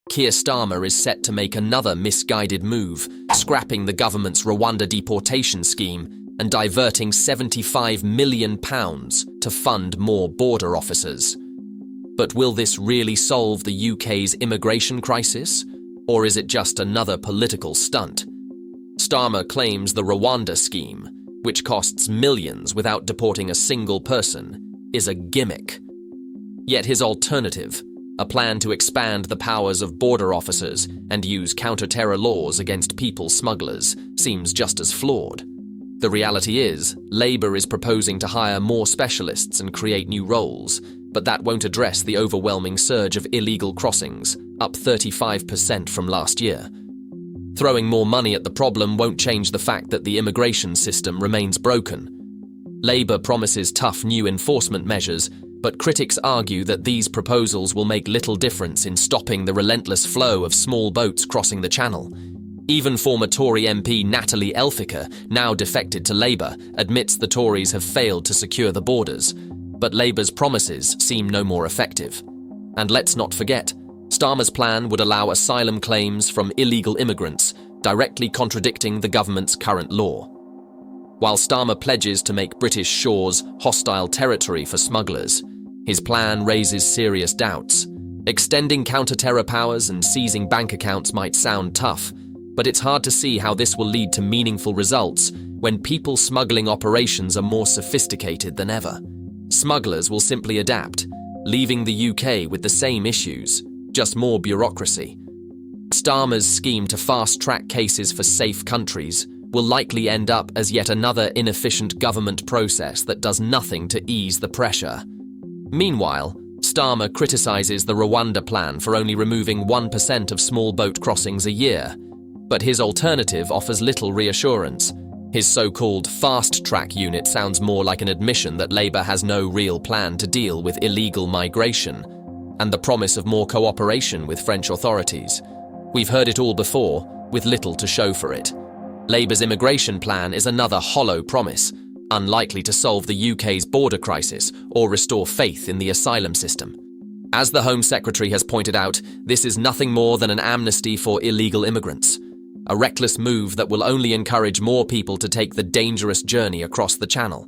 Keir Starmer is set to make another misguided move, scrapping the government's Rwanda Deportation scheme and diverting £75 million to fund more border officers. But will this really solve the UK's immigration crisis? Or is it just another political stunt? Starmer claims the Rwanda scheme, which costs millions without deporting a single person, is a gimmick. Yet his alternative, a plan to expand the powers of border officers and use counter-terror laws against people smugglers, seems just as flawed. The reality is, Labour is proposing to hire more specialists and create new roles, but that won't address the overwhelming surge of illegal crossings, up 35% from last year. Throwing more money at the problem won't change the fact that the immigration system remains broken. Labour promises tough new enforcement measures, but critics argue that these proposals will make little difference in stopping the relentless flow of small boats crossing the Channel. Even former Tory MP Natalie Elphicke, now defected to Labour, admits the Tories have failed to secure the borders. But Labour's promises seem no more effective. And let's not forget, Starmer's plan would allow asylum claims from illegal immigrants, directly contradicting the government's current law. While Starmer pledges to make British shores hostile territory for smugglers, his plan raises serious doubts. Extending counter-terror powers and seizing bank accounts might sound tough, but it's hard to see how this will lead to meaningful results when people smuggling operations are more sophisticated than ever. Smugglers will simply adapt, leaving the UK with the same issues, just more bureaucracy. Starmer's scheme to fast-track cases for safe countries will likely end up as yet another inefficient government process that does nothing to ease the pressure. Meanwhile, Starmer criticises the Rwanda plan for only removing 1% of small boat crossings a year, but his alternative offers little reassurance. His so-called fast-track unit sounds more like an admission that Labour has no real plan to deal with illegal migration, and the promise of more cooperation with French authorities. We've heard it all before, with little to show for it. Labour's immigration plan is another hollow promise, unlikely to solve the UK's border crisis or restore faith in the asylum system. As the Home Secretary has pointed out, this is nothing more than an amnesty for illegal immigrants, a reckless move that will only encourage more people to take the dangerous journey across the Channel.